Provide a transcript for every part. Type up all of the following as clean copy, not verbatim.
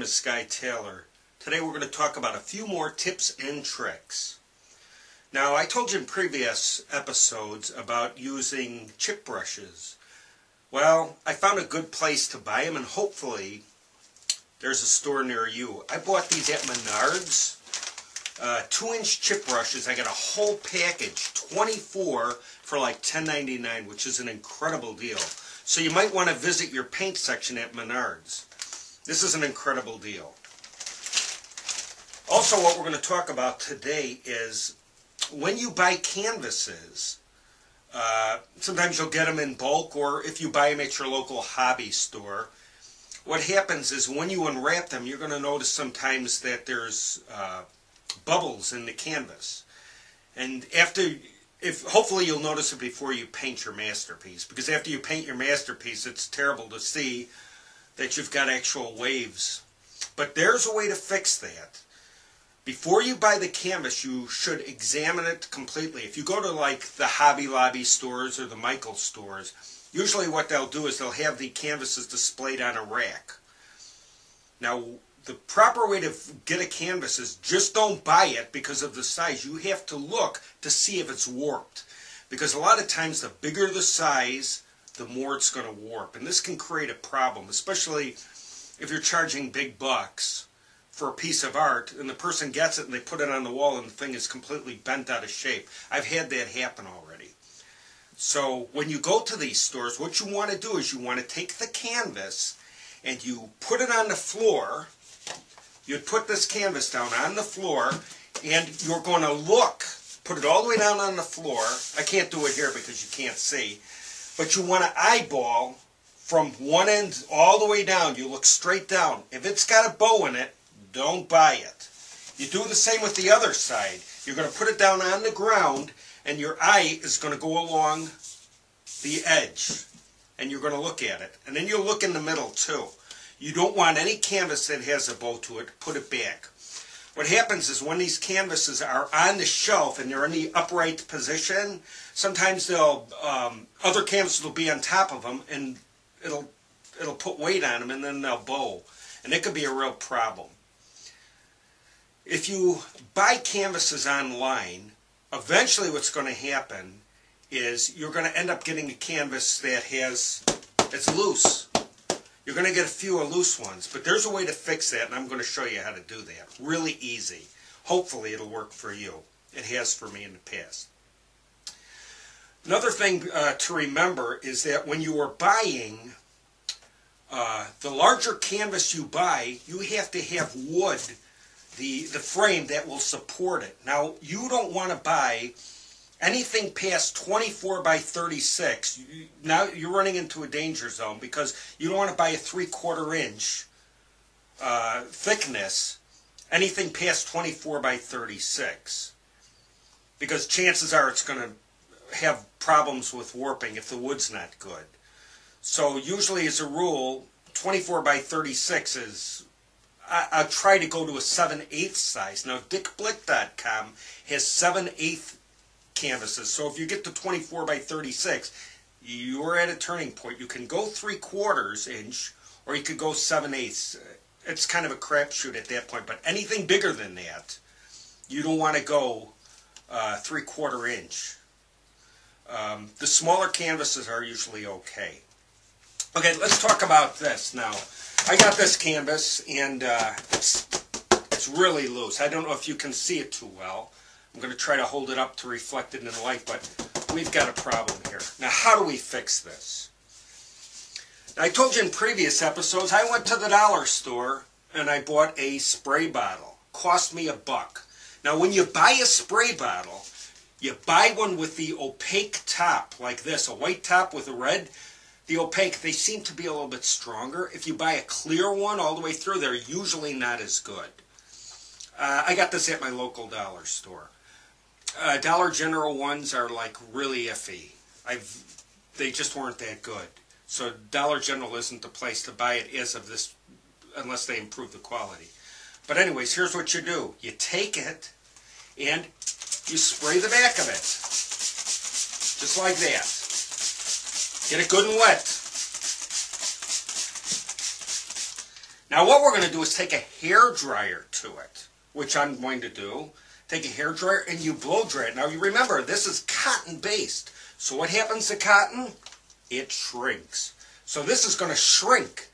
name is Skye Taylor. Today we're going to talk about a few more tips and tricks. Now, I told you in previous episodes about using chip brushes. Well, I found a good place to buy them, and hopefully there's a store near you. I bought these at Menards. 2-inch chip brushes. I got a whole package, 24 for like $10.99, which is an incredible deal. So you might want to visit your paint section at Menards. This is an incredible deal. Also, what we're going to talk about today is when you buy canvases, sometimes you'll get them in bulk, or if you buy them at your local hobby store, what happens is when you unwrap them, you're going to notice sometimes that there's bubbles in the canvas. And hopefully you'll notice it before you paint your masterpiece, because after you paint your masterpiece, it's terrible to see that you've got actual waves. But there's a way to fix that. Before you buy the canvas, you should examine it completely. If you go to like the Hobby Lobby stores or the Michaels stores, usually what they'll do is they'll have the canvases displayed on a rack. Now, the proper way to get a canvas is just don't buy it because of the size. You have to look to see if it's warped. Because a lot of times the bigger the size, the more it's going to warp. And this can create a problem, especially if you're charging big bucks for a piece of art and the person gets it and they put it on the wall and the thing is completely bent out of shape. I've had that happen already. So when you go to these stores, what you want to do is you want to take the canvas and you put it on the floor. You'd put this canvas down on the floor and you're going to look, put it all the way down on the floor. I can't do it here because you can't see. But you want to eyeball from one end all the way down. You look straight down. If it's got a bow in it, don't buy it. You do the same with the other side. You're going to put it down on the ground and your eye is going to go along the edge and you're going to look at it. And then you'll look in the middle too. You don't want any canvas that has a bow to it, put it back. What happens is when these canvases are on the shelf and they're in the upright position, sometimes other canvases will be on top of them and it'll put weight on them and then they'll bow. And it could be a real problem. If you buy canvases online, eventually what's going to happen is you're going to end up getting a canvas that it's loose. You're going to get a few loose ones, but there's a way to fix that, and I'm going to show you how to do that. Really easy. Hopefully it'll work for you. It has for me in the past. Another thing to remember is that when you are buying the larger canvas you buy, you have to have wood, the frame that will support it. Now, you don't want to buy anything past 24 by 36, now you're running into a danger zone because you don't want to buy a 3/4 inch thickness, anything past 24 by 36. Because chances are it's going to have problems with warping if the wood's not good. So usually as a rule, 24 by 36 is, I'll try to go to a 7/8 size. Now dickblick.com has 7/8 canvases. So if you get to 24 by 36, you're at a turning point. You can go 3/4 inch or you could go 7/8. It's kind of a crapshoot at that point, but anything bigger than that, you don't want to go 3/4 inch. The smaller canvases are usually okay. Okay, let's talk about this now. I got this canvas and it's really loose. I don't know if you can see it too well. I'm going to try to hold it up to reflect it in the light, but we've got a problem here. Now, how do we fix this? Now, I told you in previous episodes, I went to the dollar store and I bought a spray bottle. Cost me $1. Now, when you buy a spray bottle, you buy one with the opaque top, like this, a white top with a red. The opaque, they seem to be a little bit stronger. If you buy a clear one all the way through, they're usually not as good. I got this at my local dollar store. Dollar General ones are like really iffy. They just weren't that good. So Dollar General isn't the place to buy it as of this, unless they improve the quality. But anyways, here's what you do. You take it and you spray the back of it. Just like that. Get it good and wet. Now what we're going to do is take a hair dryer to it, which I'm going to do. Take a hair dryer and you blow dry it. Now you remember, this is cotton based. So what happens to cotton? It shrinks. So this is going to shrink.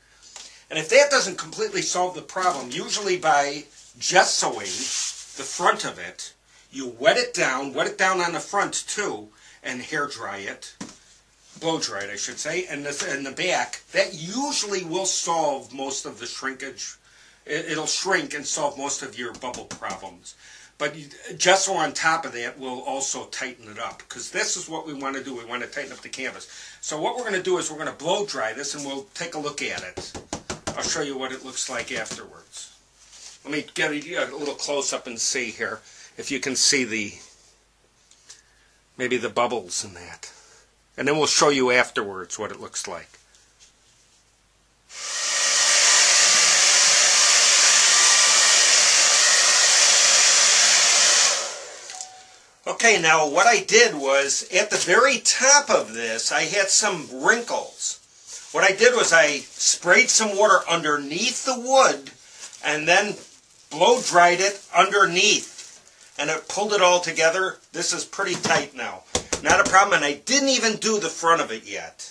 And if that doesn't completely solve the problem, usually by gessoing the front of it, you wet it down on the front too, and hair dry it, blow dry it I should say, and in the back, that usually will solve most of the shrinkage. It'll shrink and solve most of your bubble problems. But gesso on top of that will also tighten it up, because this is what we want to do. We want to tighten up the canvas. So what we're going to do is we're going to blow dry this, and we'll take a look at it. I'll show you what it looks like afterwards. Let me get a little close up and see here if you can see maybe the bubbles in that. And then we'll show you afterwards what it looks like. Okay, now what I did was, at the very top of this, I had some wrinkles. What I did was I sprayed some water underneath the wood and then blow dried it underneath. And it pulled it all together. This is pretty tight now. Not a problem, and I didn't even do the front of it yet.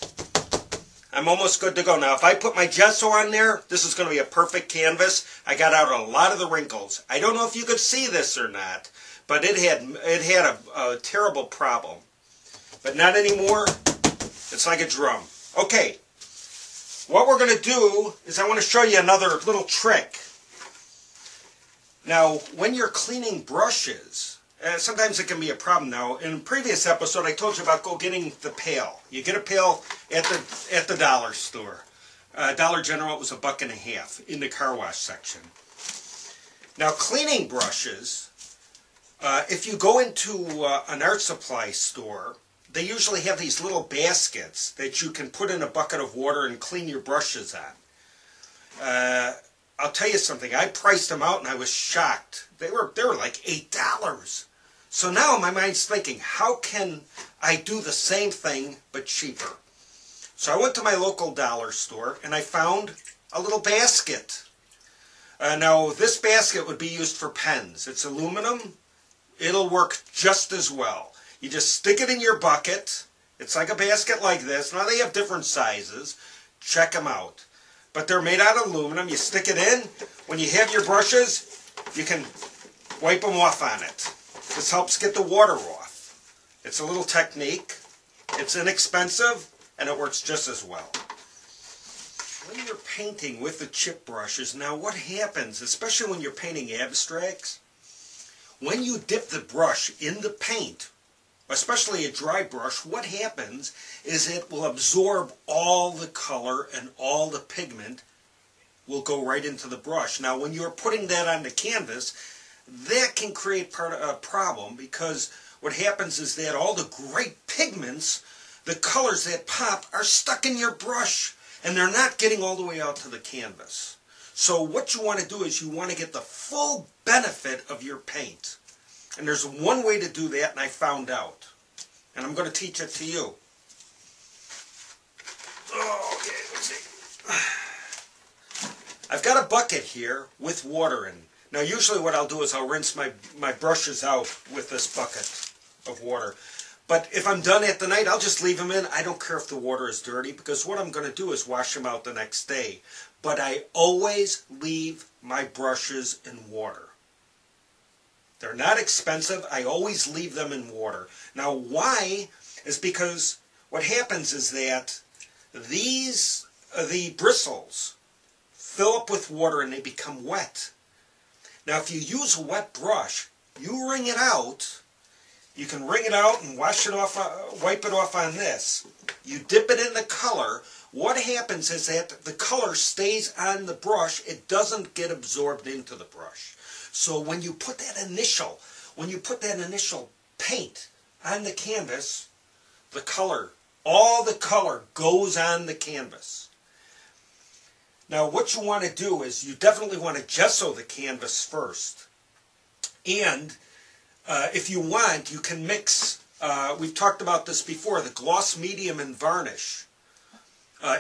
I'm almost good to go. Now, if I put my gesso on there, this is going to be a perfect canvas. I got out a lot of the wrinkles. I don't know if you could see this or not, but it had a terrible problem. But not anymore. It's like a drum. Okay, what we're going to do is I want to show you another little trick. Now, when you're cleaning brushes, sometimes it can be a problem. Now, in a previous episode, I told you about getting the pail. You get a pail at the dollar store. Dollar General, it was $1.50 in the car wash section. Now, cleaning brushes, if you go into an art supply store, they usually have these little baskets that you can put in a bucket of water and clean your brushes on. I'll tell you something. I priced them out and I was shocked. They were like $8. So now my mind's thinking, how can I do the same thing but cheaper? So I went to my local dollar store and I found a little basket. Now this basket would be used for pens. It's aluminum. It'll work just as well. You just stick it in your bucket. It's like a basket like this. Now they have different sizes. Check them out. But they're made out of aluminum. You stick it in. When you have your brushes, you can wipe them off on it. This helps get the water off. It's a little technique. It's inexpensive, and it works just as well. When you're painting with the chip brushes, now what happens, especially when you're painting abstracts, when you dip the brush in the paint, especially a dry brush, what happens is it will absorb all the color and all the pigment will go right into the brush. Now, when you're putting that on the canvas, that can create a problem, because what happens is that all the great pigments, the colors that pop, are stuck in your brush, and they're not getting all the way out to the canvas. So what you want to do is you want to get the full benefit of your paint. And there's one way to do that, and I found out. And I'm going to teach it to you. Okay, let's see. I've got a bucket here with water in. Now usually what I'll do is I'll rinse my brushes out with this bucket of water. But if I'm done at the night, I'll just leave them in. I don't care if the water is dirty, because what I'm going to do is wash them out the next day. But I always leave my brushes in water. They're not expensive. I always leave them in water. Now why is because what happens is that the bristles fill up with water and they become wet. Now if you use a wet brush, you wring it out. You can wring it out and wash it off, wipe it off on this. You dip it in the color. What happens is that the color stays on the brush. It doesn't get absorbed into the brush. So when you put that initial paint on the canvas, all the color goes on the canvas. Now what you want to do is you definitely want to gesso the canvas first. And if you want, you can mix, we've talked about this before, the gloss medium and varnish.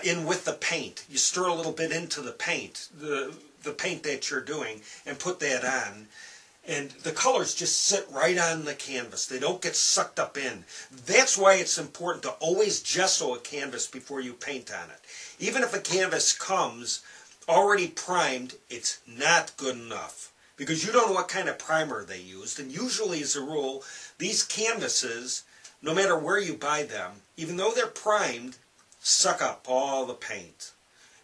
in with the paint. You stir a little bit into the paint, the paint that you're doing, and put that on. And the colors just sit right on the canvas. They don't get sucked up in. That's why it's important to always gesso a canvas before you paint on it. Even if a canvas comes already primed, it's not good enough, because you don't know what kind of primer they used. And usually, as a rule, these canvases, no matter where you buy them, even though they're primed, suck up all the paint.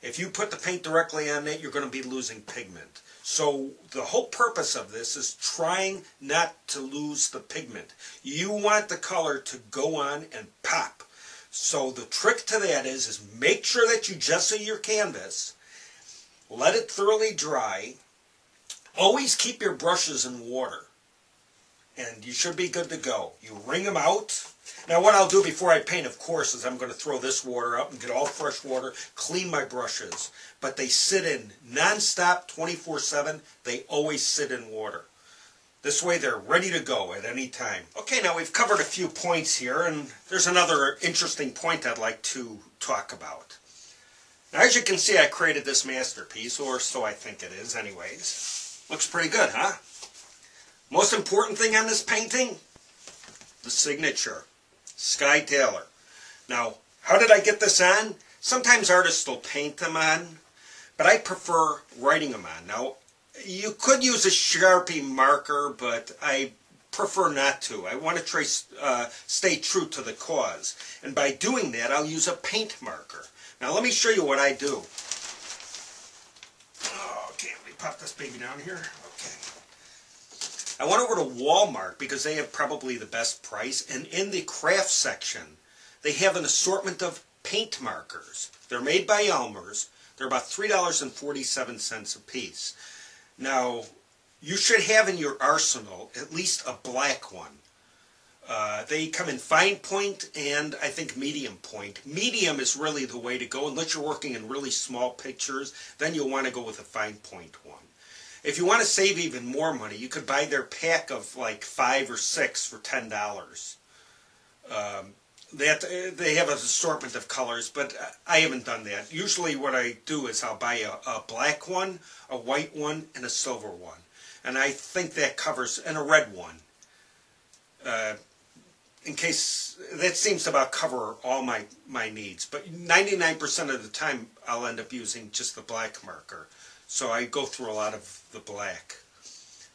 If you put the paint directly on it, you're going to be losing pigment. So the whole purpose of this is trying not to lose the pigment. You want the color to go on and pop. So the trick to that is make sure that you gesso your canvas, let it thoroughly dry. Always keep your brushes in water, and you should be good to go. You wring them out. Now what I'll do before I paint, of course, is I'm going to throw this water up and get all fresh water, clean my brushes. But they sit in non-stop, 24/7. They always sit in water. This way they're ready to go at any time. Okay, now we've covered a few points here, and there's another interesting point I'd like to talk about. Now, as you can see, I created this masterpiece, or so I think it is anyways. Looks pretty good, huh? Most important thing on this painting? The signature. Skye Taylor. Now, how did I get this on? Sometimes artists will paint them on, but I prefer writing them on. Now, you could use a Sharpie marker, but I prefer not to. I want to stay true to the cause. And by doing that, I'll use a paint marker. Now, let me show you what I do. Okay, let me pop this baby down here. Okay. I went over to Walmart because they have probably the best price, and in the craft section they have an assortment of paint markers. They're made by Elmer's. They're about $3.47 a piece. Now, you should have in your arsenal at least a black one. They come in fine point and I think medium point. Medium is really the way to go. Unless you're working in really small pictures, then you'll want to go with a fine point one. If you want to save even more money, you could buy their pack of like 5 or 6 for $10. They have an assortment of colors, but I haven't done that. Usually what I do is I'll buy a black one, a white one, and a silver one. And I think that covers, and a red one. In case, that seems to about cover all my needs. But 99% of the time I'll end up using just the black marker. So I go through a lot of the black.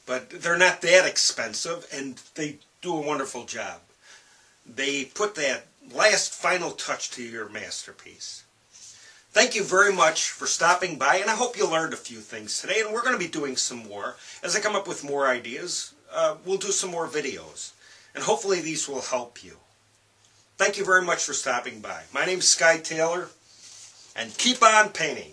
But they're not that expensive, and they do a wonderful job. They put that last final touch to your masterpiece. Thank you very much for stopping by, and I hope you learned a few things today, and we're going to be doing some more. As I come up with more ideas, we'll do some more videos, and hopefully these will help you. Thank you very much for stopping by. My name's Skye Taylor, and keep on painting.